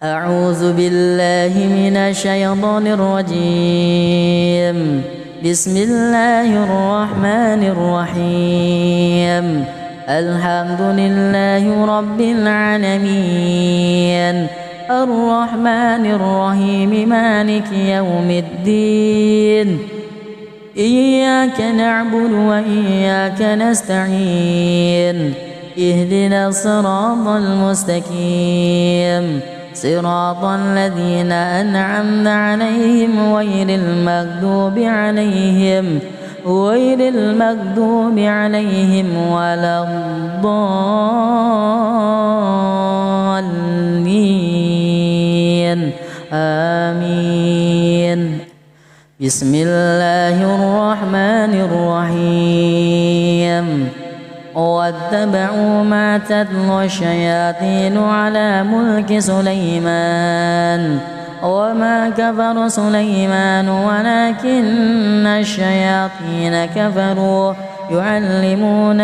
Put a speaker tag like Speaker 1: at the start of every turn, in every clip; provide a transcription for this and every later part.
Speaker 1: أعوذ بالله من الشيطان الرجيم. بسم الله الرحمن الرحيم. الحمد لله رب العالمين، الرحمن الرحيم، مالك يوم الدين. إياك نعبد وإياك نستعين. اهدنا الصراط المستقيم، صراط الذين أنعمت عليهم غير المغضوب عليهم ولا الضالين. آمين. بسم الله الرحمن الرحيم. واتبعوا ما تتلو الشياطين على ملك سليمان، وما كفر سليمان ولكن الشياطين كفروا يعلمون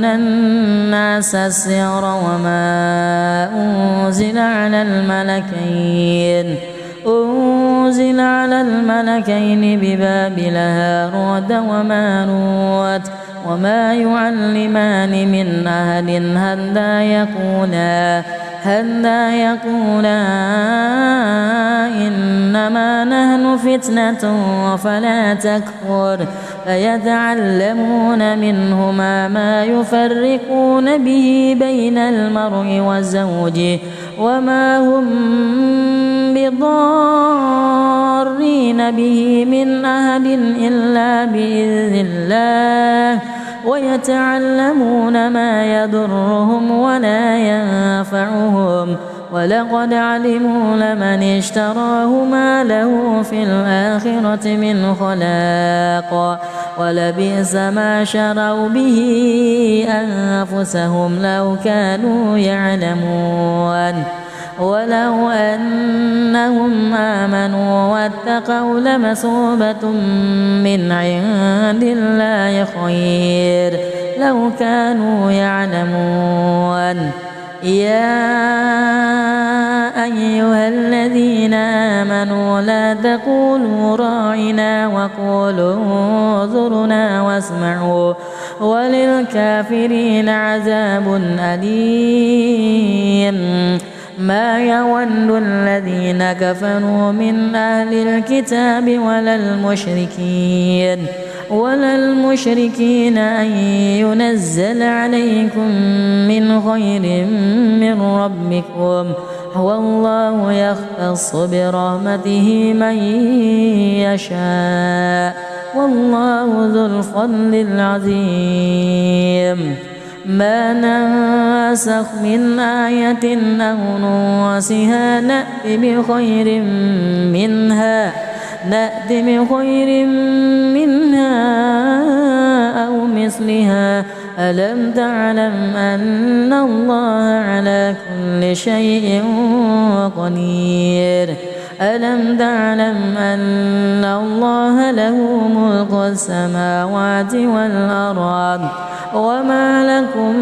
Speaker 1: الناس السحر وما أنزل على الملكين ببابل هاروت وماروت وما يعلمان من أحد حتى يقولا إنما نحن فتنة فلا تكفر، فيتعلمون منهما ما يفرقون به بين المرء وزوجه، وما هم بضارين به من أحد إلا بإذن الله، ويتعلمون ما يضرهم ولا ينفعهم، ولقد علموا لمن اشتراه ما له في الآخرة من خلاق، ولبئس ما شروا به أنفسهم لو كانوا يعلمون. ولو أنهم آمنوا واتقوا لمثوبة من عند الله خير لو كانوا يعلمون. يا أيها الذين آمنوا لا تقولوا راعنا وقولوا انظرنا واسمعوا وللكافرين عذاب أليم. ما يود الذين كفروا من أهل الكتاب ولا المشركين أن ينزل عليكم من خير من ربكم، والله يختص برحمته من يشاء، والله ذو الفضل العظيم. ما ننسخ من آية أو ننسها نأت بخير منها أو مثلها. ألم تعلم أن الله على كل شيء قدير؟ ألم تعلم أن الله له ملك السماوات والأرض، وما لكم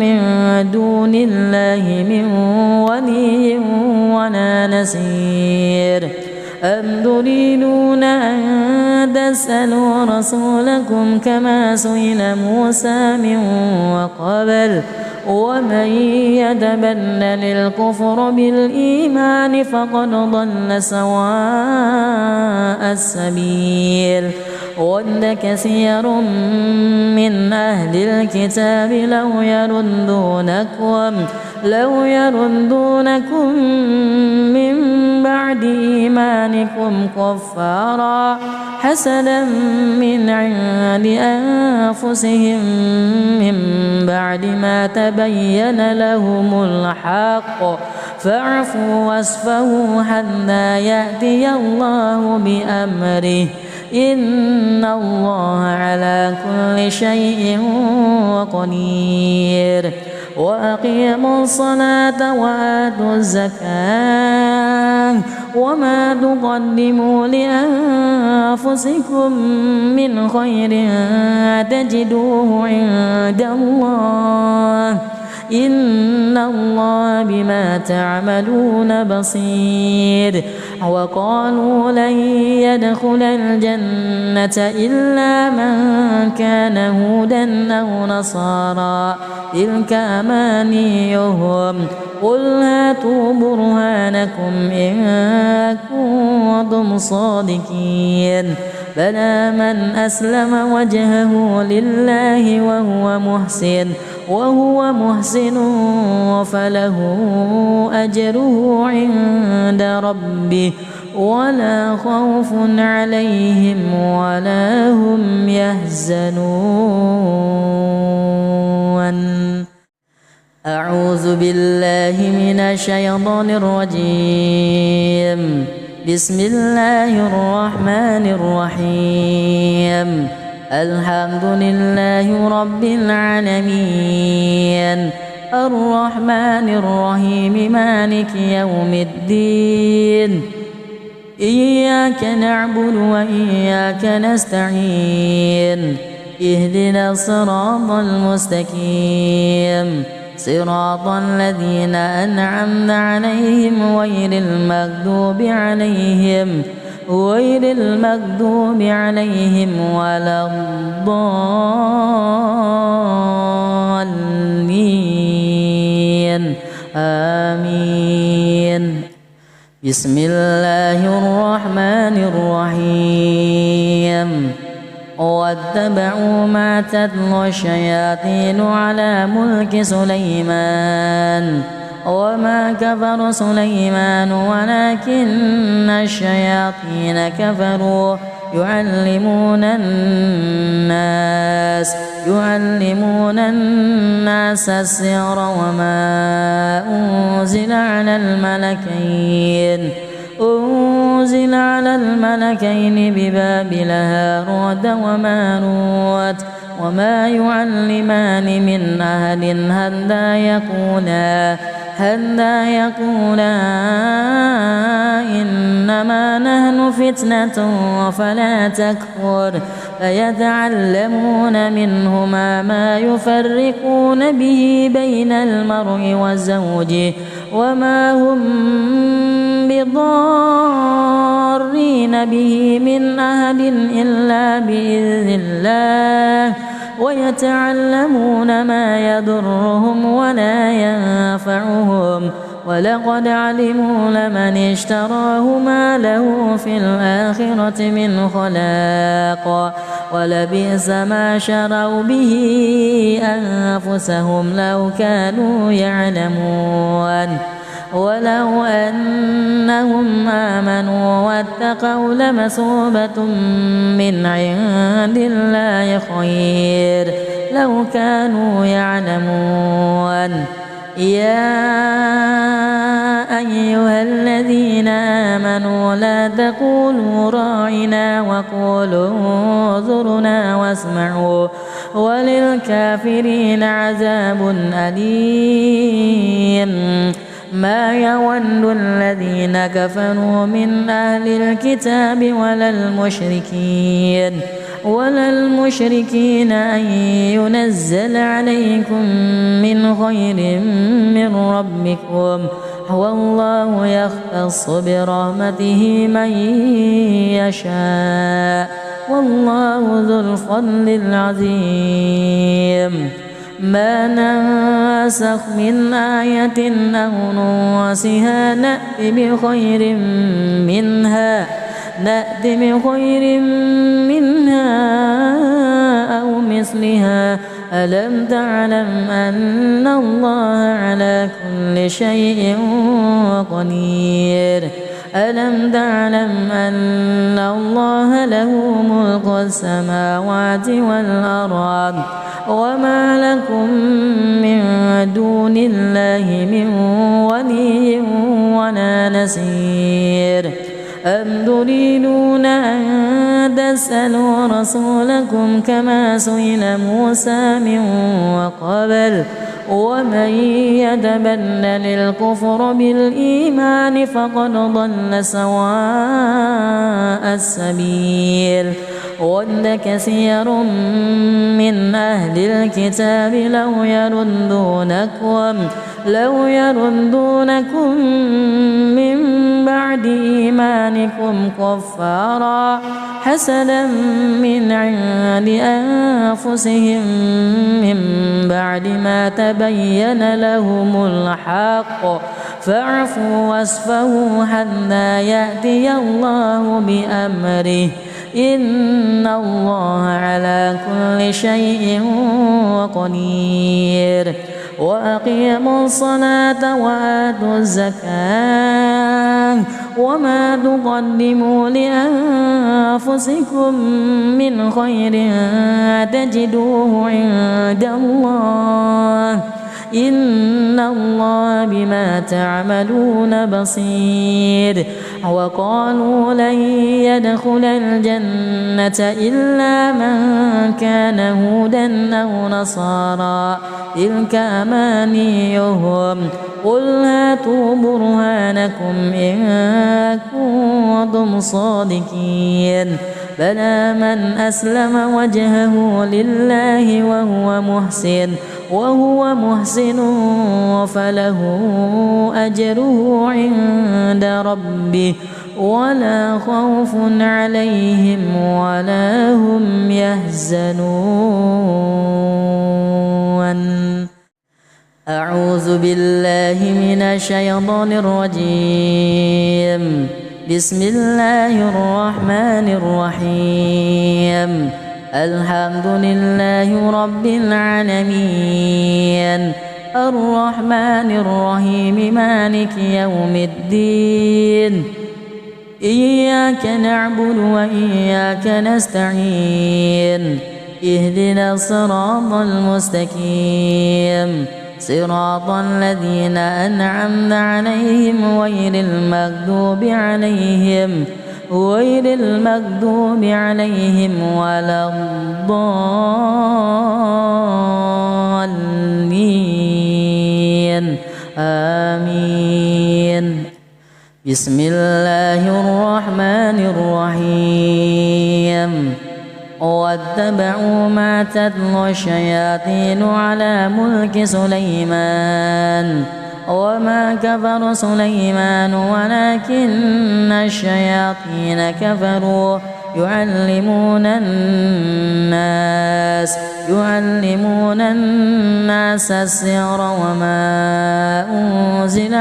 Speaker 1: من دون الله من ولي ولا نصير؟ أم تريدون أن تسألوا رسولكم كما سئل موسى من قبل؟ ومن يتبدل الكفر بالإيمان فقد ضل سواء السبيل. ود كثير من أهل الكتاب لو يردونكم من بعد إيمانكم كفارا حسدا من عند أنفسهم من بعد ما تبين لهم الحق، فاعفوا واصفحوا حتى يأتي الله بأمره، إن الله على كل شيء قدير. وأقيموا الصلاة وآتوا الزكاة، وما تقدموا لأنفسكم من خير تجدوه عند الله، إن الله بما تعملون بصير. وقالوا لن يدخل الجنة إلا من كان هودا أو نصارى تلك أمانيهم قل هاتوا برهانكم إن كنتم صادقين. بلى من أسلم وجهه لله وهو محسن فله أجره عند ربه ولا خوف عليهم ولا هم يحزنون. أعوذ بالله من الشيطان الرجيم. بسم الله الرحمن الرحيم. الحمد لله رب العالمين الرحمن الرحيم مالك يوم الدين إياك نعبد وإياك نستعين اهدنا الصراط المستقيم صراط الذين أنعمت عليهم غير المغضوب عليهم ولا الضالين آمين. بسم الله الرحمن الرحيم. واتبعوا ما تتلو الشياطين على ملك سليمان وما كفر سليمان ولكن الشياطين كفروا يعلمون الناس السحر وما أنزل على الملكين ببابل هاروت وماروت وما يعلمان من أحد حتى يقولا إنما نحن فتنة فلا تكفر فيتعلمون منهما ما يفرقون به بين المرء وزوجه وما هم بضارين به من أحد إلا بإذن الله ويتعلمون ما يضرهم ولا ينفعهم ولقد علموا لمن اشتراه ما له في الآخرة من خلاق ولبئس ما شروا به أنفسهم لو كانوا يعلمون. ولو أنهم آمنوا واتقوا لمثوبة من عند الله خير لو كانوا يعلمون. يا أيها الذين آمنوا لا تقولوا راعنا وقولوا انظرنا واسمعوا وللكافرين عذاب أليم. ما يود الذين كفروا من أهل الكتاب ولا المشركين أن ينزل عليكم من خير من ربكم والله يختص برحمته من يشاء والله ذو الفضل العظيم. ما ننسخ من آية أو ننسها نأت بخير منها أو مثلها. ألم تعلم أن الله على كل شيء قدير. ألم تعلم أن الله له ملك السماوات والأرض وما لكم من دون الله من ولي ولا نصير. أم تريدون أن تسألوا رسولكم كما سئل موسى من قبل ومن يتبدل الكفر بالإيمان فقد ضل سواء السبيل. ود كثير من أهل الكتاب لو يردونكم من بعد إيمانكم كفارا حسدا من عند أنفسهم من بعد ما تبين لهم الحق فاعفوا واصفحوا حتى يأتي الله بأمره إن الله على كل شيء قدير وأقيموا الصلاة وآتوا الزكاة وما تقدموا لأنفسكم من خير تجدوه عند الله إن الله بما تعملون بصير وقالوا لن يدخل الجنة إلا من كان هودا أو نصارى تلك أمانيهم قل هاتوا برهانكم إن كنتم صادقين بلى من أسلم وجهه لله وهو محسن فله أجره عند ربه ولا خوف عليهم ولا هم يحزنون. أعوذ بالله من الشيطان الرجيم. بسم الله الرحمن الرحيم. الحمد لله رب العالمين الرحمن الرحيم مالك يوم الدين إياك نعبد وإياك نستعين اهدنا الصراط المستقيم صراط الذين أنعمت عليهم غير المغضوب عليهم ولا الضالين آمين. بسم الله الرحمن الرحيم. واتبعوا ما تتلو الشياطين على ملك سليمان وما كفر سليمان ولكن الشياطين كفروا يعلمون الناس السحر وما أنزل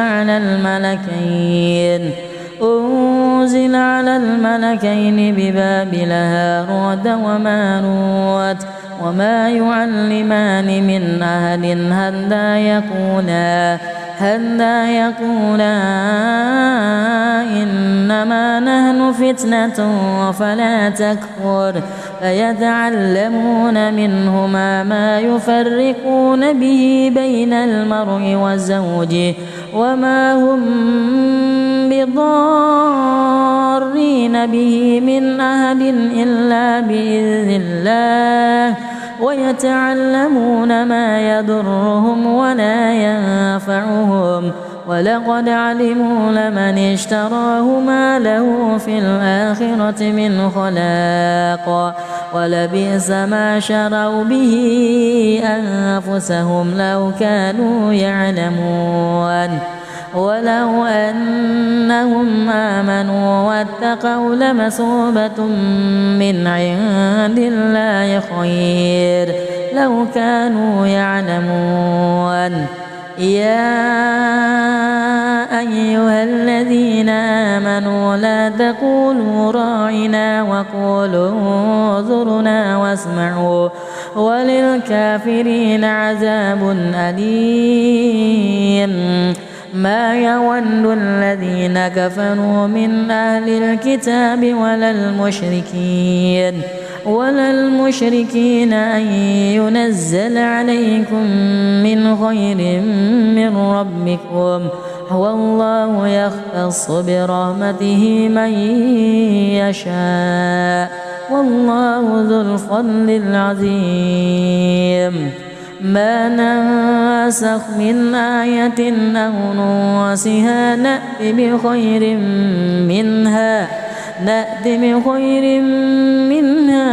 Speaker 1: على الملكين ببابل هاروت وماروت وما يعلمان من أحد حتى يقولا إنما نحن فتنة فلا تكفر فيتعلمون منهما ما يفرقون به بين المرء وزوجه وما هم بضارين به من أحد إلا بإذن الله ويتعلمون ما يضرهم ولا ينفعهم ولقد علموا لمن اشتراه ما له في الآخرة من خلاق ولبئس ما شروا به أنفسهم لو كانوا يعلمون ولو أنهم آمنوا واتقوا لمثوبة من عند الله خير لو كانوا يعلمون. يا أيها الذين آمنوا لا تقولوا راعنا وقولوا انظرنا واسمعوا وللكافرين عذاب أليم. ما يود الذين كفروا من أهل الكتاب ولا المشركين أن ينزل عليكم من خير من ربكم والله يختص برحمته من يشاء والله ذو الفضل العظيم. ما ننسخ من آية أو ننسها نأت بخير منها نأت بخير منها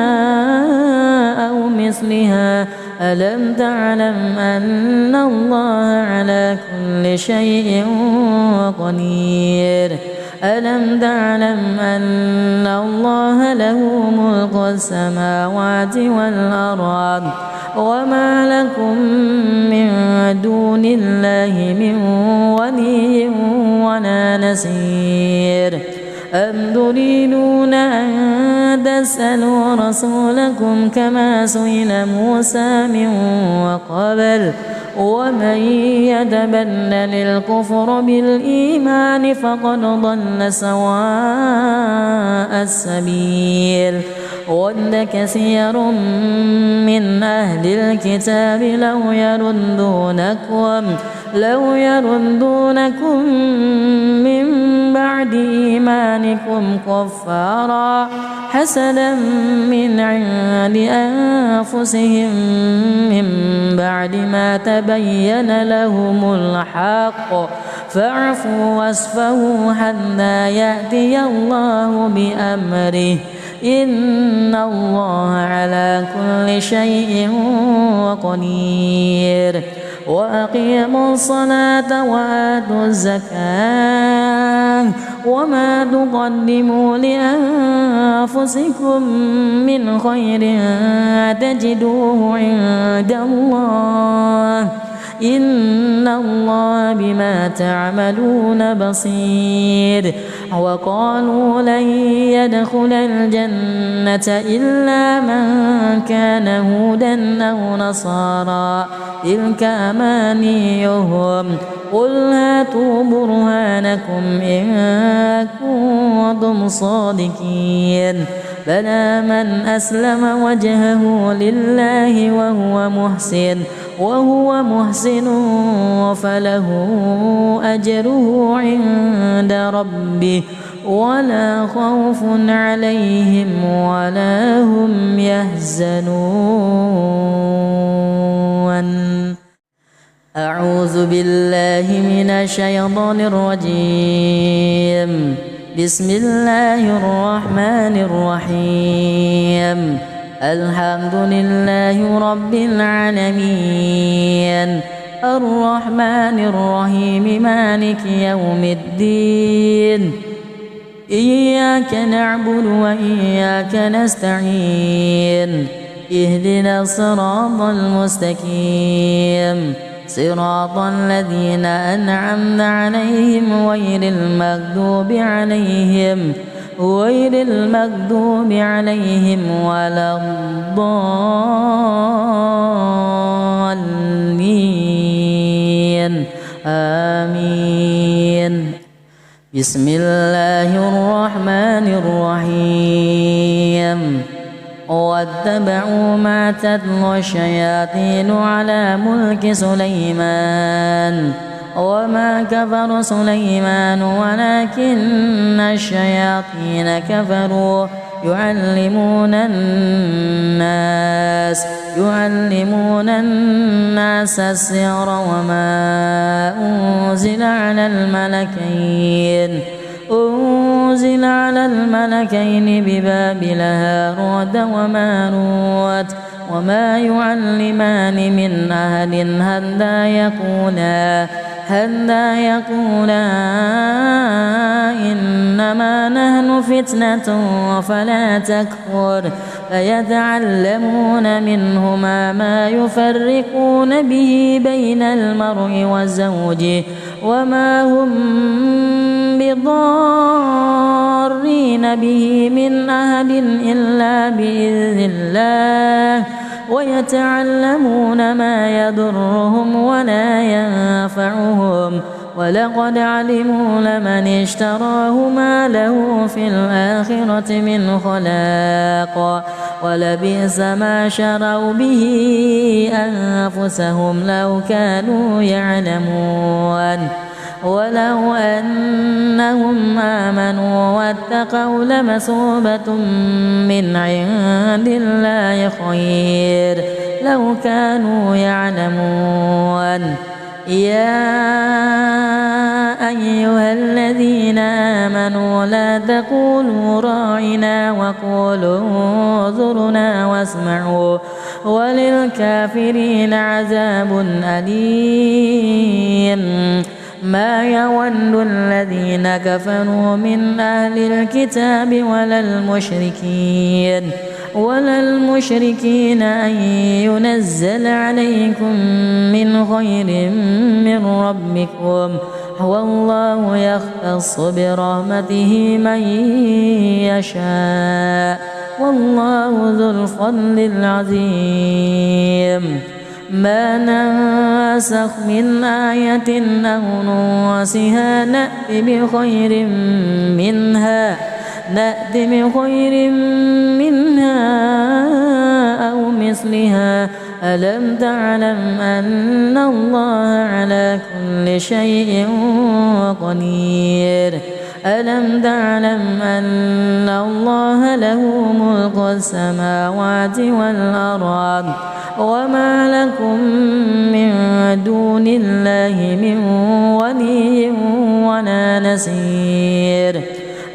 Speaker 1: أو مثلها ألم تعلم أن الله على كل شيء قدير ألم تعلم أن الله له ملك السماوات والأرض وما لكم من دون الله من ولي ولا نصير أم تريدون أن تسألوا رسولكم كما سئل موسى من قبل ومن يتبدل الكفر بالإيمان فقد ضل سواء السبيل ود كثير من أهل الكتاب لو يردونكم من بعد إيمانكم كفارا حسدا من عند أنفسهم من بعد ما تبين لهم الحق فاعفوا واصفحوا حتى يأتي الله بأمره إن الله على كل شيء قدير وأقيموا الصلاة وآتوا الزكاة وما تقدموا لأنفسكم من خير تجدوه عند الله إن الله بما تعملون بصير وقالوا لن يدخل الجنة إلا من كان هودا أو نصارى تلك أمانيهم قل هاتوا برهانكم إن كنتم صادقين بلى من أسلم وجهه لله وهو محسن فله أجره عند ربه ولا خوف عليهم ولا هم يحزنون أعوذ بالله من الشيطان الرجيم بسم الله الرحمن الرحيم الحمد لله رب العالمين الرحمن الرحيم مالك يوم الدين إياك نعبد وإياك نستعين اهدنا الصراط المستقيم صراط الذين أنعمت عليهم غير المغضوب عليهم ولا الضالين آمين بسم الله الرحمن الرحيم واتبعوا ما تتلو الشياطين على ملك سليمان وما كفر سليمان ولكن الشياطين كفروا يعلمون الناس السحر وما أنزل على الملكين ببابل هاروت وماروت وما يعلمان من أحد حتى يقولا إنما نحن فتنة فلا تكفر فيتعلمون منهما ما يفرقون به بين المرء وزوجه وما هم بضارين به من أحد إلا بإذن الله ويتعلمون ما يضرهم ولا ينفعهم ولقد علموا لمن اشتراه ما له في الآخرة من خلاق ولبئس ما شروا به أنفسهم لو كانوا يعلمون ولو أنهم آمنوا واتقوا لمثوبة من عند الله خير لو كانوا يعلمون يا أيها الذين آمنوا لا تقولوا راعنا وقولوا انظرنا واسمعوا وللكافرين عذاب أليم ما يود الذين كفروا من أهل الكتاب ولا المشركين أن ينزل عليكم من خير من ربكم والله يختص برحمته من يشاء والله ذو الفضل العظيم ما ننسخ من آية أو ننسها نأت بخير منها أو مثلها ألم تعلم أن الله على كل شيء قدير ألم تعلم أن الله له ملك السماوات والأرض وما لكم من دون الله من ولي ولا نصير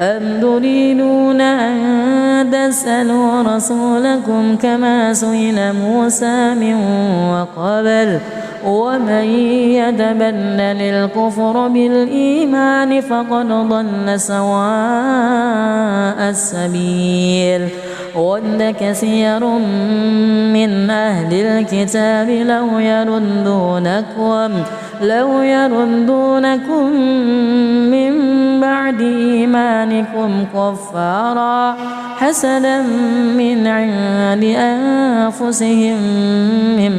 Speaker 1: أم تريدون أن تسألوا رسولكم كما سئل موسى من وقبل ومن يتبدل الكفر بالإيمان فقد ضل سواء السبيل ود كثير من أهل الكتاب لو يردونكم من بعد إيمانكم كفارا حسدا من عند أنفسهم من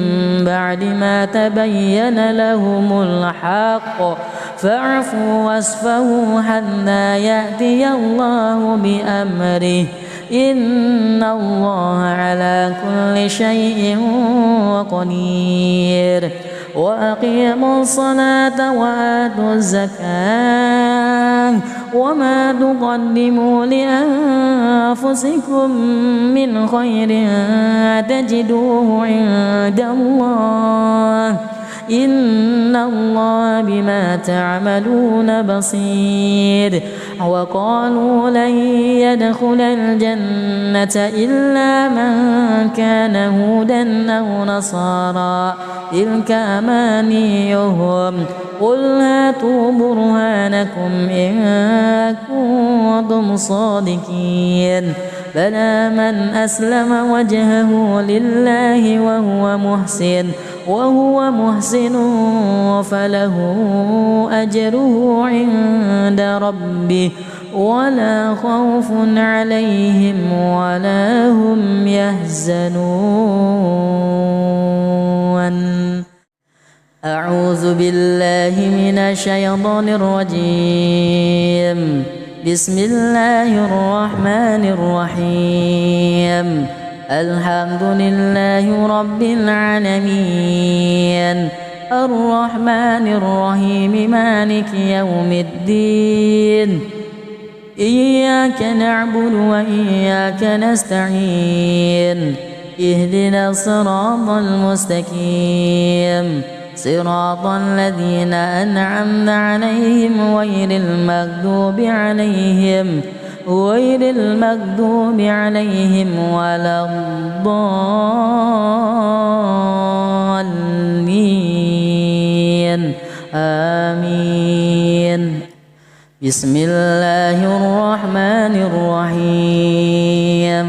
Speaker 1: بعد ما تبين لهم الحق فاعفوا واصفحوا حتى يأتي الله بأمره إن الله على كل شيء قدير وأقيموا الصلاة وآتوا الزكاة وما تقدموا لأنفسكم من خير تجدوه عند الله إن الله بما تعملون بصير وقالوا لن يدخل الجنة إلا من كان هودا أو نصارى تلك أمانيهم قل هاتوا برهانكم إن كنتم صادقين بلى من أسلم وجهه لله وهو محسن فله أجره عند ربه ولا خوف عليهم ولا هم يحزنون أعوذ بالله من الشيطان الرجيم بسم الله الرحمن الرحيم الحمد لله رب العالمين الرحمن الرحيم مالك يوم الدين إياك نعبد وإياك نستعين اهدنا الصراط المستقيم صراط الذين أنعمت عليهم غير المغضوب عليهم ولا الضالين آمين بسم الله الرحمن الرحيم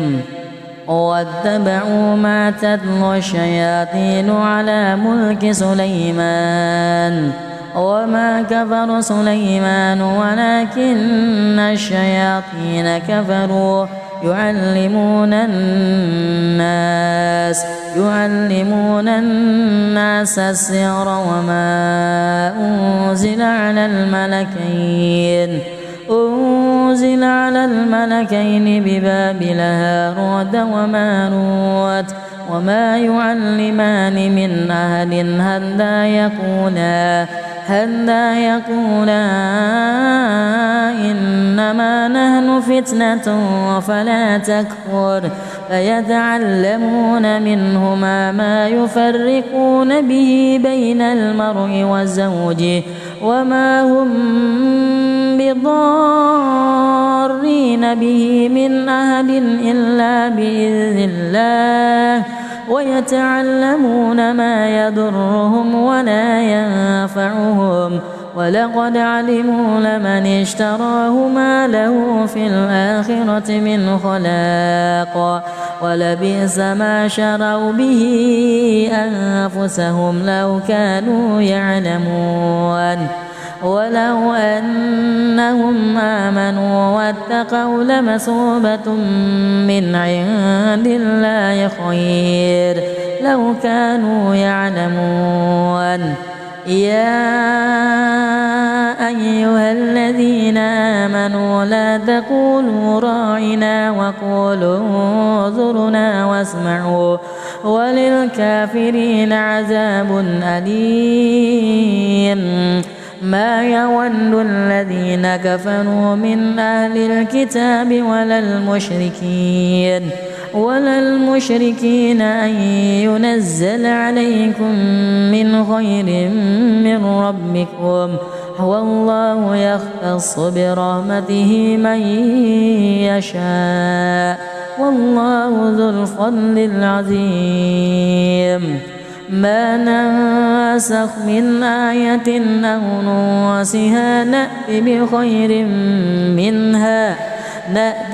Speaker 1: واتبعوا ما تتلو الشياطين على ملك سليمان وما كفر سليمان ولكن الشياطين كفروا يعلمون الناس السحر وما أنزل على الملكين ببابل هاروت وماروت وما يعلمان من أحد حتى يقولا إنما نحن فتنة فلا تكفر فيتعلمون منهما ما يفرقون به بين المرء وما هم بضارين به من أحد إلا بإذن الله ويتعلمون ما يضرهم ولا ينفعهم ولقد علموا لمن اشتراه ما له في الآخرة من خلاق ولبئس ما شروا به أنفسهم لو كانوا يعلمون ولو أنهم آمنوا واتقوا لمثوبة من عند الله خير لو كانوا يعلمون يا أيها الذين آمنوا لا تقولوا راعنا وقولوا انظرنا واسمعوا وللكافرين عذاب أليم ما يود الذين كفروا من أهل الكتاب ولا المشركين أن ينزل عليكم من خير من ربكم والله يختص برحمته من يشاء والله ذو الفضل العظيم ما ننسخ من آية أو ننسها نأت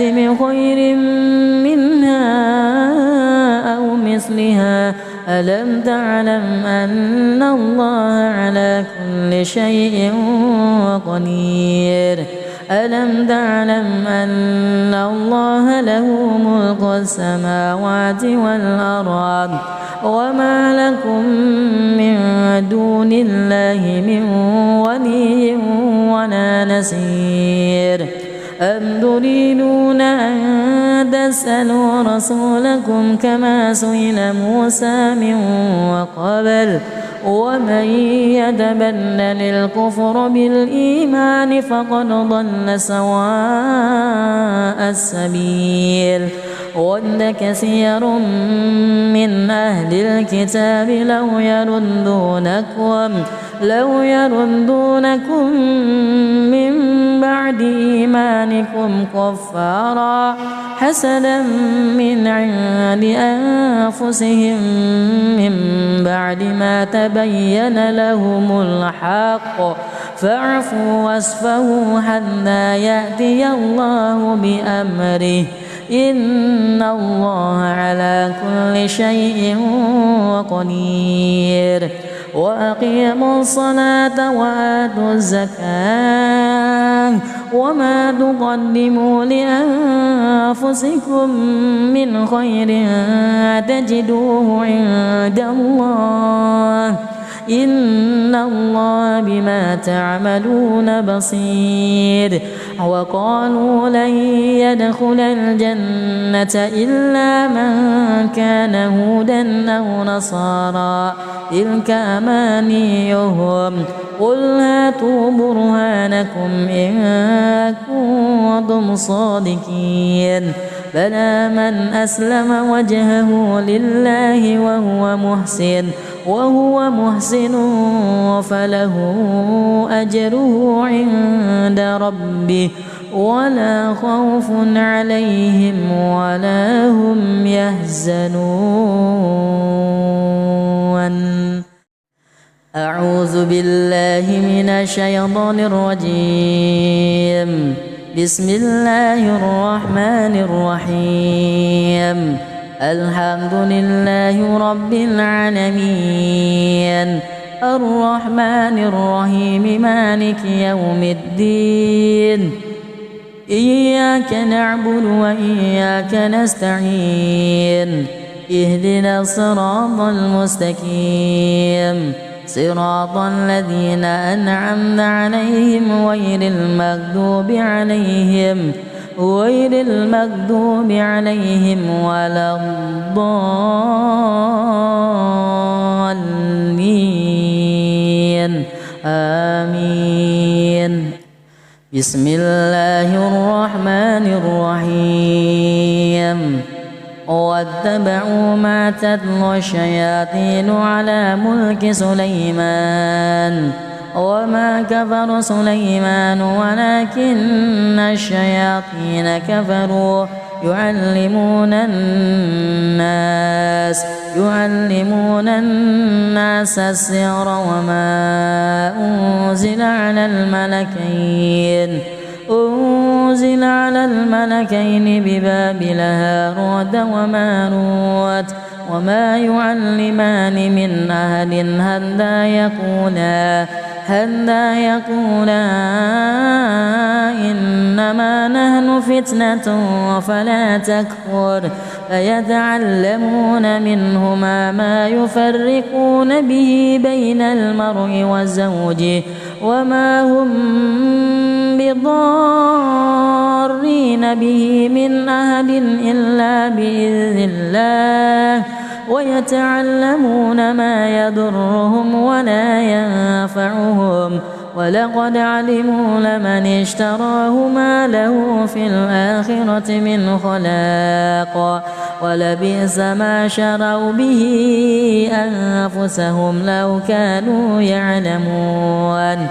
Speaker 1: بخير منها أو مثلها ألم تعلم أن الله على كل شيء قدير ألم تعلم أن الله له ملك السماوات والأرض وما لكم من دون الله من ولي ولا نصير أم تريدون أن تسألوا رسولكم كما سئل موسى من وقبل ومن يتبدل الكفر بالإيمان فقد ضل سواء السبيل ود كثير من أهل الكتاب لو يردونكم من بعد إيمانكم كفارا حسدا من عند أنفسهم من بعد ما تبين لهم الحق فاعفوا واصفحوا حتى يأتي الله بأمره إن الله على كل شيء قدير وأقيموا الصلاة وآتوا الزكاة وما تقدموا لأنفسكم من خير تجدوه عند الله إن الله بما تعملون بصير وقالوا لن يدخل الجنة إلا من كان هودا أو نصارى تلك أمانيهم قل هاتوا برهانكم إن كنتم صادقين بلى من أسلم وجهه لله وهو محسن فله أجره عند ربه ولا خوف عليهم ولا هم يحزنون أعوذ بالله من الشيطان الرجيم بسم الله الرحمن الرحيم الحمد لله رب العالمين الرحمن الرحيم مالك يوم الدين إياك نعبد وإياك نستعين اهدنا الصراط المستقيم صراط الذين أنعمت عليهم غير المغضوب عليهم ولا الضالين آمين بسم الله الرحمن الرحيم واتبعوا ما تتلو الشياطين على ملك سليمان وما كفر سليمان ولكن الشياطين كفروا يعلمون الناس السحر وما أنزل على الملكين ببابل هاروت وماروت وما يعلمان من أحد هَلَّا يقولا إنما نحن فتنة فلا تكفر فيتعلمون منهما ما يفرقون به بين المرء وزوجه وما هم بضارين به من أحد إلا بإذن الله ويتعلمون ما يضرهم ولا ينفعهم ولقد علموا لمن اشتراه ما له في الآخرة من خلاق ولبئس ما شروا به أنفسهم لو كانوا يعلمون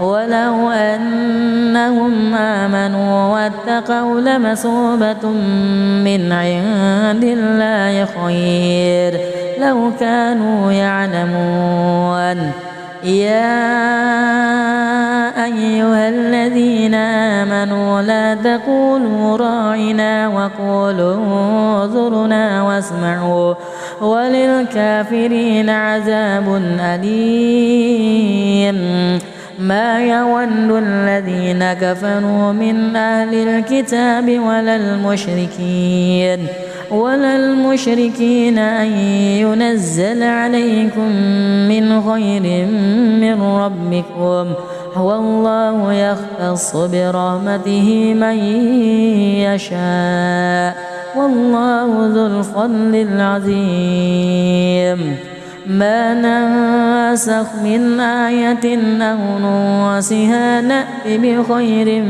Speaker 1: ولو أنهم آمنوا واتقوا لمثوبة من عند الله خير لو كانوا يعلمون يا أيها الذين آمنوا لا تقولوا راعنا وقولوا انظرنا واسمعوا وللكافرين عذاب أليم ما يود الذين كفروا من أهل الكتاب ولا المشركين أن ينزل عليكم من خير من ربكم والله يختص برحمته من يشاء والله ذو الفضل العظيم ما ننسخ من آية أو ننسها نأت بخير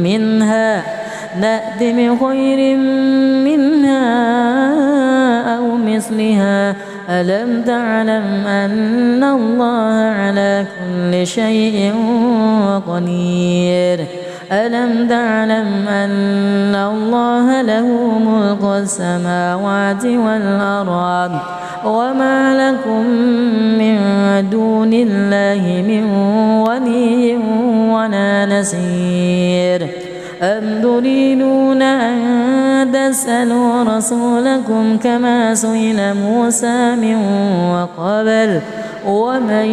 Speaker 1: منها أو مثلها ألم تعلم أن الله على كل شيء قدير ألم تعلم أن الله له ملك السماوات والأرض وما لكم من دون الله من ولي ولا نصير أم تريدون أن تسألوا رسولكم كما سئل موسى من قبل ومن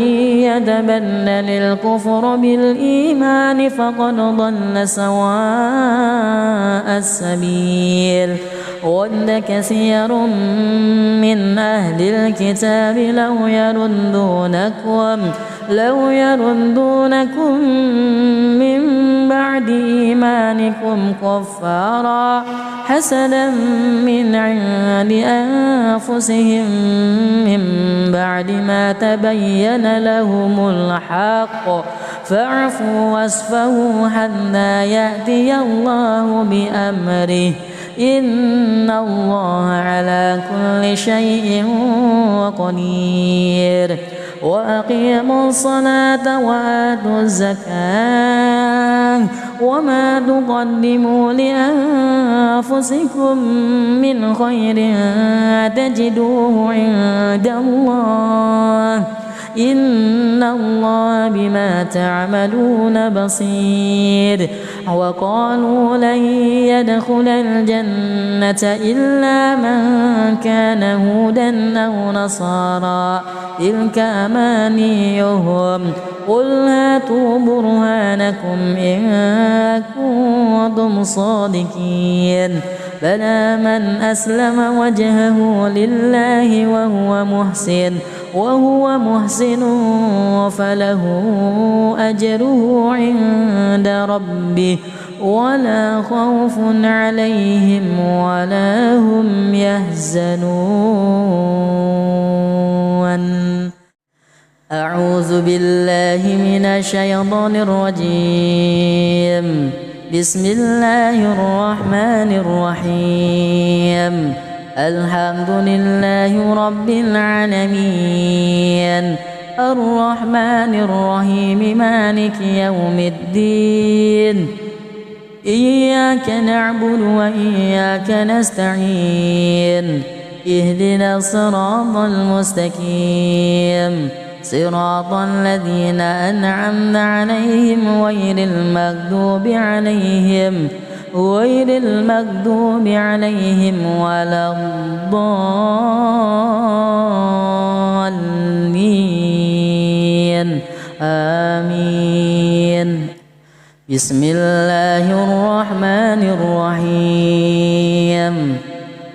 Speaker 1: يتبدل الكفر بالإيمان فقد ضل سواء السبيل ود كثير من أهل الكتاب لو يردونكم من بعد إيمانكم كفارا حسدا من عند أنفسهم من بعد ما تبين لهم الحق فاعفوا واصفحوا حتى يأتي الله بأمره إن الله على كل شيء قدير وأقيموا الصلاة وآتوا الزكاة وما تقدموا لأنفسكم من خير تجدوه عند الله إن الله بما تعملون بصير وقالوا لن يدخل الجنة إلا من كان هودا أو نصارى تلك أمانيهم قل هاتوا برهانكم إن كنتم صادقين بلى من أسلم وجهه لله وهو محسن فله أجره عند ربه ولا خوف عليهم ولا هم يحزنون أعوذ بالله من الشيطان الرجيم بسم الله الرحمن الرحيم الحمد لله رب العالمين الرحمن الرحيم مالك يوم الدين إياك نعبد وإياك نستعين اهدنا الصراط المستقيم صراط الذين أنعمت عليهم غير المغضوب عليهم ولا الضالين آمين. بسم الله الرحمن الرحيم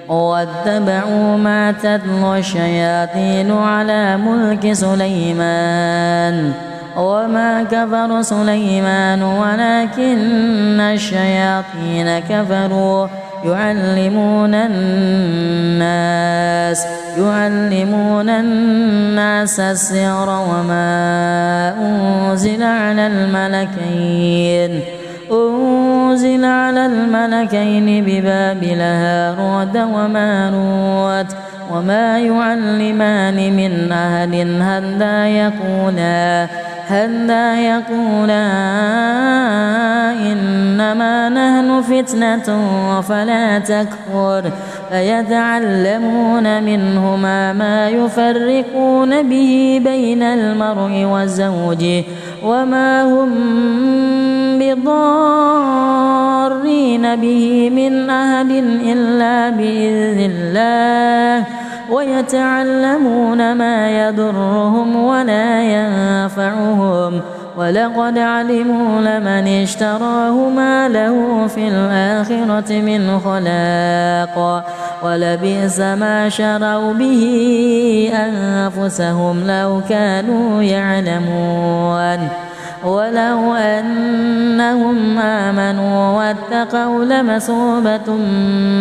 Speaker 1: واتبعوا ما تتلو الشياطين على ملك سليمان وما كفر سليمان ولكن الشياطين كفروا يعلمون الناس السحر وما أنزل على الملكين ببابل هاروت وماروت وما يعلمان من أحد حتى يقولا إنما نحن فتنة فلا تكفر فيتعلمون منهما ما يفرقون به بين المرء وزوجه وما هم بضارين به من أحد إلا بإذن الله ويتعلمون ما يضرهم ولا ينفعهم ولقد علموا لمن اشتراه ما له في الآخرة من خلاق ولبئس ما شروا به أنفسهم لو كانوا يعلمون ولو أنهم آمنوا واتقوا لمثوبة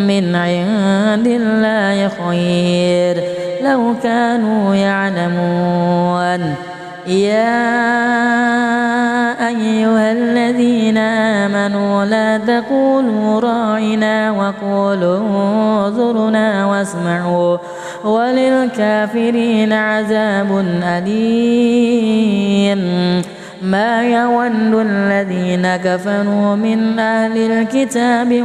Speaker 1: من عند الله خير لو كانوا يعلمون. يا أيها الذين آمنوا لا تقولوا راعنا وقولوا انظرنا واسمعوا وللكافرين عذاب أليم. ما يود الذين كفروا من أهل الكتاب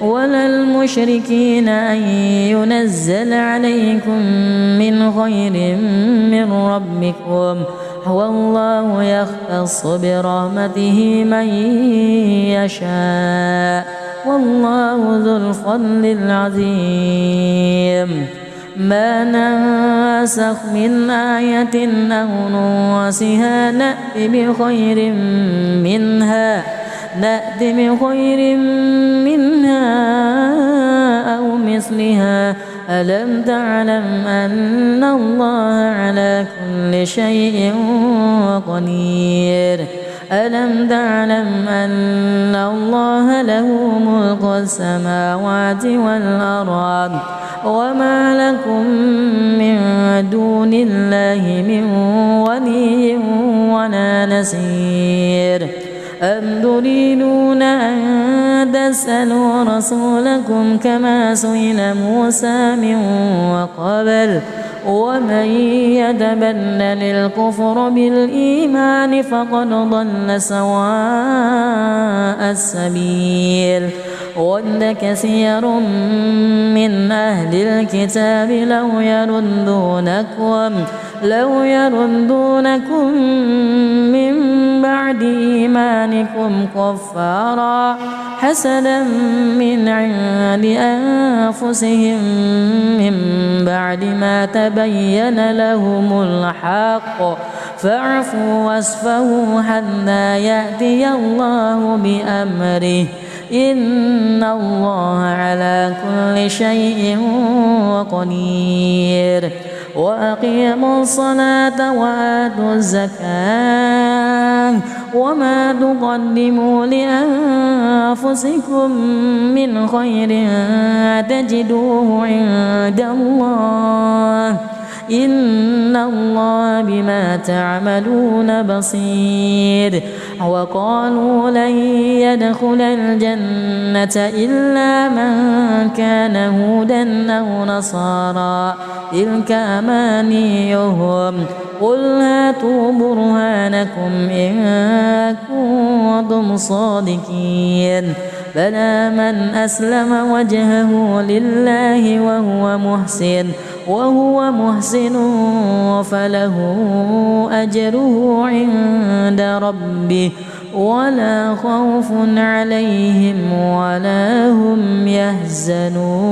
Speaker 1: ولا المشركين أن ينزل عليكم من خير من ربكم والله يختص برحمته من يشاء والله ذو الفضل العظيم. ما ننسخ من آية أو ننسها نأت بخير منها أو مثلها. ألم تعلم أن الله على كل شيء قدير. ألم تعلم أن الله له ملك السماوات والأرض وما لكم من دون الله من ولي ولا نصير. أم تريدون أن تسألوا رسولكم كما سئل موسى من قبل ومن يتبدل الكفر بالإيمان فقد ضل سواء السبيل. ود كثير من أهل الكتاب لو يردونكم من بعد إيمانكم كفارا حسدا من عند أنفسهم من بعد ما تبين لهم الحق فاعفوا واصفحوا حتى يأتي الله بأمره إن الله على كل شيء قدير. وأقيموا الصلاة وآتوا الزكاة وما تقدموا لأنفسكم من خير تجدوه عند الله إن الله بما تعملون بصير. وقالوا لن يدخل الجنة إلا من كان هودا أو نصارى تلك أمانيهم قل هاتوا برهانكم إن كنتم صادقين. بلى من أسلم وجهه لله وهو محسن فله أجره عند ربه ولا خوف عليهم ولا هم يحزنون.